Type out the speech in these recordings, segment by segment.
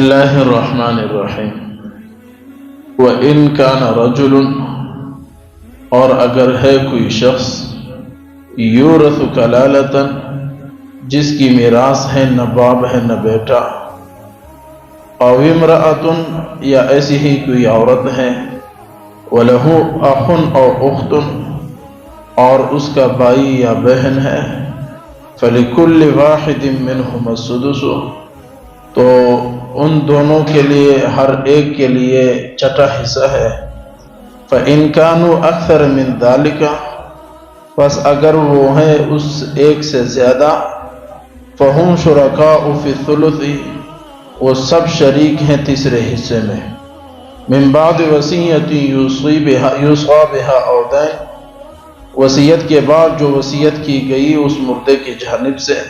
اللہ الرحمن الرحیم وَإِن كَانَ رَجُلٌ اور اگر ہے کوئی شخص یورث کلالۃ جس کی میراث ہے نہ باپ ہے نہ بیٹا، او امرأۃ یا ایسی ہی کوئی عورت ہے، وَلَهُ أَخٌ أَوْ أُخْتٌ اور اس کا بھائی یا بہن ہے، فَلِكُلِّ وَاحِدٍ مِّنْهُمَا السُّدُسُ تو ان دونوں کے لیے ہر ایک کے لیے چھٹا حصہ ہے۔ فَإِن كَانُوا أَكْثَرَ مِنْ ذَلِكَ پس اگر وہ ہیں اس ایک سے زیادہ، فَهُمْ شُرَكَاءُ فِي الثُّلُثِ وہ سب شریک ہیں تیسرے حصے میں، مِن بَعْدِ وَصِيَّةٍ يُوصَى بِهَا أَوْ دَيْنٍ وصیت کے بعد جو وصیت کی گئی اس مردے کی جانب سے،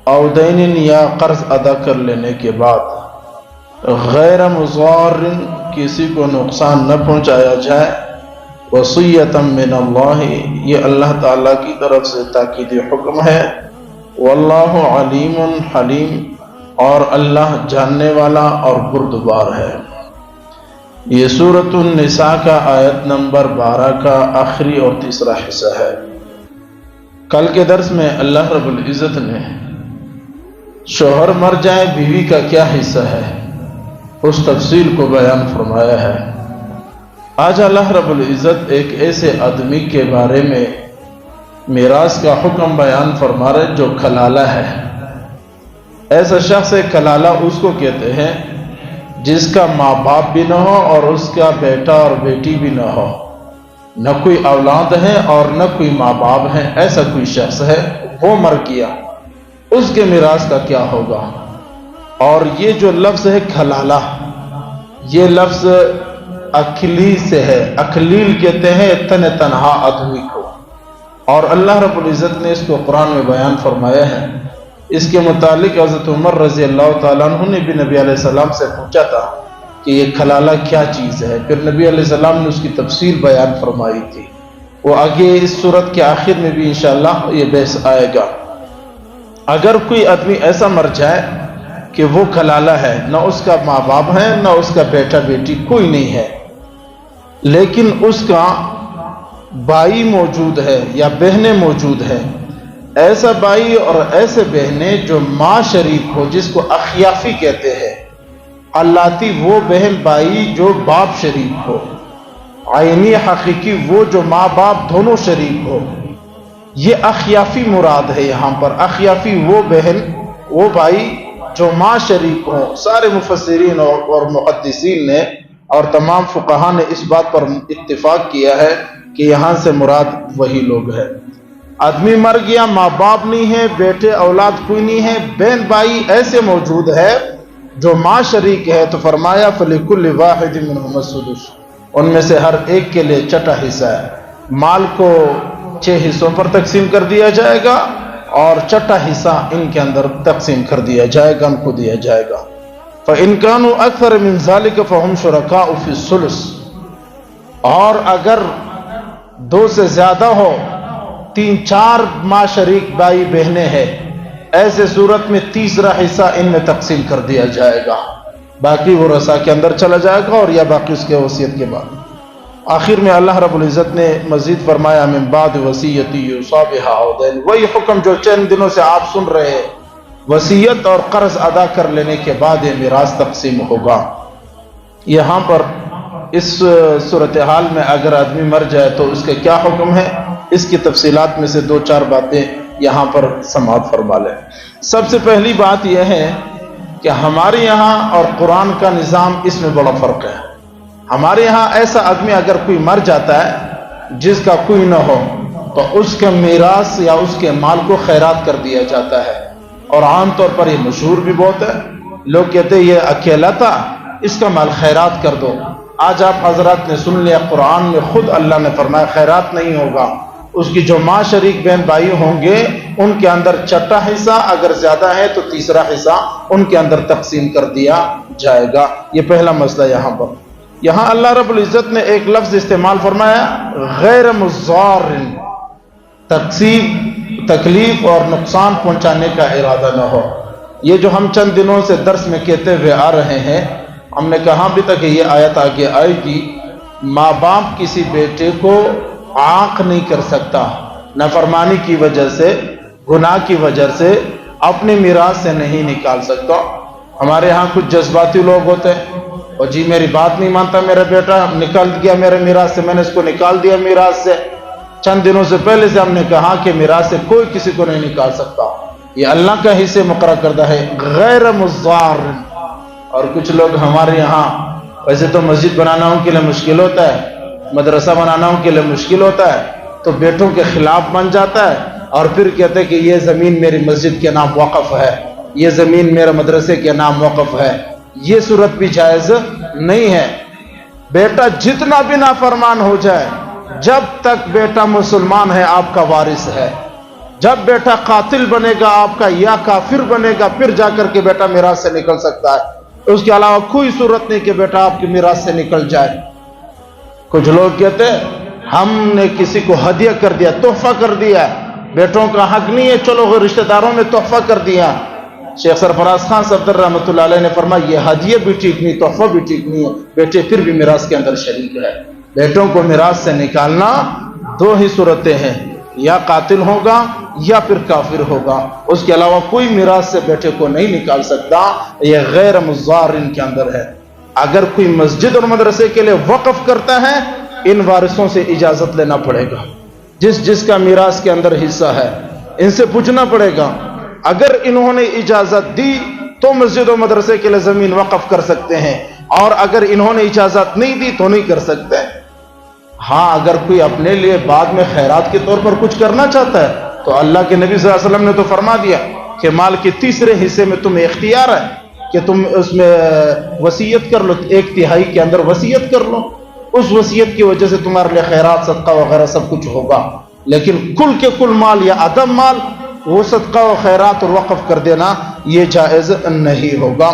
او دین یا قرض ادا کر لینے کے بعد، غیر مضار کسی کو نقصان نہ پہنچایا جائے، وصیۃ من اللہ یہ اللہ تعالیٰ کی طرف سے تاکیدی حکم ہے، واللہ علیم حلیم اور اللہ جاننے والا اور بردبار ہے۔ یہ سورۃ النساء کا آیت نمبر 12 کا آخری اور تیسرا حصہ ہے۔ کل کے درس میں اللہ رب العزت نے شوہر مر جائے بیوی کا کیا حصہ ہے اس تفصیل کو بیان فرمایا ہے۔ آج اللہ رب العزت ایک ایسے آدمی کے بارے میں میراث کا حکم بیان فرما رہے جو کلالہ ہے۔ ایسا شخص کلالہ اس کو کہتے ہیں جس کا ماں باپ بھی نہ ہو اور اس کا بیٹا اور بیٹی بھی نہ ہو، نہ کوئی اولاد ہے اور نہ کوئی ماں باپ ہے، ایسا کوئی شخص ہے وہ مر گیا، اس کے میراث کا کیا ہوگا؟ اور یہ جو لفظ ہے کھلالہ، یہ لفظ اکلی سے ہے، اکلیل کہتے ہیں تنہا آدمی کو، اور اللہ رب العزت نے اس کو قرآن میں بیان فرمایا ہے۔ اس کے متعلق حضرت عمر رضی اللہ تعالیٰ عنہ نے بھی نبی علیہ السلام سے پوچھا تھا کہ یہ کھلالہ کیا چیز ہے، پھر نبی علیہ السلام نے اس کی تفصیل بیان فرمائی تھی، وہ آگے اس سورت کے آخر میں بھی انشاءاللہ یہ بحث آئے گا۔ اگر کوئی آدمی ایسا مر جائے کہ وہ کلالہ ہے، نہ اس کا ماں باپ ہے نہ اس کا بیٹا بیٹی کوئی نہیں ہے، لیکن اس کا بھائی موجود ہے یا بہنیں موجود ہے، ایسا بھائی اور ایسے بہنیں جو ماں شریک ہو جس کو اخیافی کہتے ہیں، اللاتی وہ بہن بھائی جو باپ شریک ہو، عینی حقیقی وہ جو ماں باپ دونوں شریک ہو، یہ اخیافی مراد ہے۔ یہاں پر اخیافی وہ بہن وہ بھائی جو ماں شریک ہوں۔ سارے مفسرین اور محدثین نے اور تمام فقہا نے اس بات پر اتفاق کیا ہے کہ یہاں سے مراد وہی لوگ ہیں۔ آدمی مر گیا، ماں باپ نہیں ہے، بیٹے اولاد کوئی نہیں ہے، بہن بھائی ایسے موجود ہے جو ماں شریک ہے، تو فرمایا فَلِكُلِّ وَاحِدٍ مِّنْهُمَا السُّدُسُ ان میں سے ہر ایک کے لیے چھٹا حصہ ہے۔ مال کو 6 حصوں پر تقسیم کر دیا جائے گا اور چھٹا حصہ ان کے اندر تقسیم کر دیا جائے گا، ان کو دیا جائے گا۔ فَإِن كَانُوا أَكْثَرَ مِنْ ذَلِكَ فَهُمْ شُرَكَاءُ فِي الثُّلُثِ اور اگر 2 سے زیادہ ہو، 3-4 ماں شریک بھائی بہنیں ہیں، ایسے صورت میں تیسرا حصہ ان میں تقسیم کر دیا جائے گا، باقی ورثہ کے اندر چلا جائے گا، اور یا باقی اس کے وصیت کے بعد۔ آخر میں اللہ رب العزت نے مزید فرمایا من بعد وصیۃ یوصی بہا او دین، وہی حکم جو چند دنوں سے آپ سن رہے ہیں، وصیت اور قرض ادا کر لینے کے بعد یہ میراث تقسیم ہوگا۔ یہاں پر اس صورتحال میں اگر آدمی مر جائے تو اس کا کیا حکم ہے، اس کی تفصیلات میں سے 2-4 باتیں یہاں پر سماعت فرما لیں۔ سب سے پہلی بات یہ ہے کہ ہمارے یہاں اور قرآن کا نظام اس میں بڑا فرق ہے۔ ہمارے یہاں ایسا آدمی اگر کوئی مر جاتا ہے جس کا کوئی نہ ہو تو اس کے میراث یا اس کے مال کو خیرات کر دیا جاتا ہے، اور عام طور پر یہ مشہور بھی بہت ہے، لوگ کہتے ہیں یہ اکیلا تھا اس کا مال خیرات کر دو۔ آج آپ حضرات نے سن لیا قرآن میں خود اللہ نے فرمایا خیرات نہیں ہوگا، اس کی جو ماں شریک بہن بھائی ہوں گے ان کے اندر چھٹا حصہ، اگر زیادہ ہے تو تیسرا حصہ ان کے اندر تقسیم کر دیا جائے گا۔ یہ پہلا مسئلہ یہاں پر۔ یہاں اللہ رب العزت نے ایک لفظ استعمال فرمایا غیر مضار، تکلیف اور نقصان پہنچانے کا ارادہ نہ ہو۔ یہ جو ہم چند دنوں سے درس میں کہتے ہوئے آ رہے ہیں، ہم نے کہا بھی تک یہ آیت آگے آئے گی، ماں باپ کسی بیٹے کو عاق نہیں کر سکتا، نافرمانی کی وجہ سے، گناہ کی وجہ سے اپنی میراث سے نہیں نکال سکتا۔ ہمارے ہاں کچھ جذباتی لوگ ہوتے ہیں، اور جی میری بات نہیں مانتا میرا بیٹا، نکل گیا میرے میراث سے، میں نے اس کو نکال دیا میراث سے۔ چند دنوں سے پہلے سے ہم نے کہا کہ میراث سے کوئی کسی کو نہیں نکال سکتا، یہ اللہ کا حصے مقرر کردہ ہے غیر مضار۔ اور کچھ لوگ ہمارے یہاں، ویسے تو مسجد بنانا ان کے لیے مشکل ہوتا ہے، مدرسہ بنانا ان کے لیے مشکل ہوتا ہے، تو بیٹوں کے خلاف بن جاتا ہے اور پھر کہتے ہیں کہ یہ زمین میری مسجد کے نام وقف ہے، یہ زمین میرے مدرسے کے نام وقف ہے۔ یہ صورت بھی جائز نہیں ہے۔ بیٹا جتنا بھی نافرمان ہو جائے، جب تک بیٹا مسلمان ہے آپ کا وارث ہے۔ جب بیٹا قاتل بنے گا آپ کا یا کافر بنے گا، پھر جا کر کے بیٹا میراث سے نکل سکتا ہے، اس کے علاوہ کوئی صورت نہیں کہ بیٹا آپ کی میراث سے نکل جائے۔ کچھ لوگ کہتے ہیں ہم نے کسی کو ہدیہ کر دیا، تحفہ کر دیا، بیٹوں کا حق نہیں ہے، چلو رشتہ داروں میں تحفہ کر دیا۔ شیخ سرفراز خان صفدر رحمۃ اللہ علیہ نے فرمایا یہ ہدیہ بھی ٹھیک نہیں، تحفہ بھی ٹھیک نہیں ہے، بیٹے پھر بھی میراث کے اندر شریک ہے۔ بیٹوں کو میراث سے نکالنا دو ہی صورتیں ہیں، یا قاتل ہوگا یا پھر کافر ہوگا، اس کے علاوہ کوئی میراث سے بیٹے کو نہیں نکال سکتا، یہ غیر مضار ان کے اندر ہے۔ اگر کوئی مسجد اور مدرسے کے لیے وقف کرتا ہے، ان وارثوں سے اجازت لینا پڑے گا، جس کا میراث کے اندر حصہ ہے ان سے پوچھنا پڑے گا۔ اگر انہوں نے اجازت دی تو مسجد و مدرسے کے لیے زمین وقف کر سکتے ہیں، اور اگر انہوں نے اجازت نہیں دی تو نہیں کر سکتے۔ ہاں اگر کوئی اپنے لیے بعد میں خیرات کے طور پر کچھ کرنا چاہتا ہے تو اللہ کے نبی صلی اللہ علیہ وسلم نے تو فرما دیا کہ مال کے تیسرے حصے میں تمہیں اختیار ہے کہ تم اس میں وصیت کر لو، 1/3 کے اندر وصیت کر لو، اس وصیت کی وجہ سے تمہارے لیے خیرات، صدقہ وغیرہ سب کچھ ہوگا۔ لیکن کل کے کل مال یا عدم مال، وہ صدقہ و خیرات اور وقف کر دینا یہ جائز نہیں ہوگا۔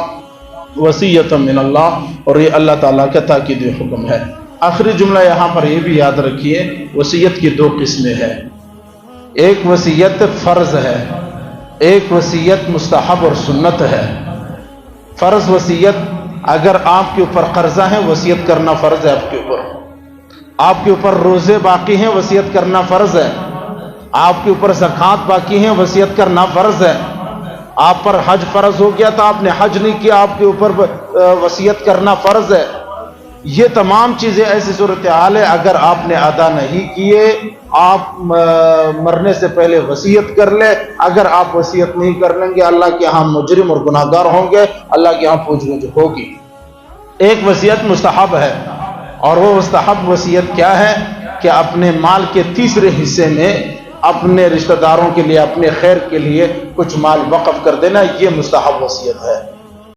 وصیت من اللہ، اور یہ اللہ تعالیٰ کا تاکیدی حکم ہے۔ آخری جملہ یہاں پر یہ بھی یاد رکھیے، وصیت کی 2 قسمیں ہیں، ایک وصیت فرض ہے، ایک وصیت مستحب اور سنت ہے۔ فرض وصیت، اگر آپ کے اوپر قرضہ ہے وصیت کرنا فرض ہے آپ کے اوپر، آپ کے اوپر روزے باقی ہیں وصیت کرنا فرض ہے، آپ کے اوپر زکوٰۃ باقی ہیں وصیت کرنا فرض ہے، آپ پر حج فرض ہو گیا تو آپ نے حج نہیں کیا، آپ کے اوپر وصیت کرنا فرض ہے۔ یہ تمام چیزیں ایسی صورتحال ہے اگر آپ نے ادا نہیں کیے، آپ مرنے سے پہلے وصیت کر لیں۔ اگر آپ وصیت نہیں کر لیں گے اللہ کے ہاں مجرم اور گناہ گار ہوں گے، اللہ کے ہاں پوچھ گچھ ہوگی۔ ایک وصیت مستحب ہے، اور وہ مستحب وصیت کیا ہے کہ اپنے مال کے تیسرے حصے میں اپنے رشتہ داروں کے لیے، اپنے خیر کے لیے کچھ مال وقف کر دینا، یہ مستحب وصیت ہے۔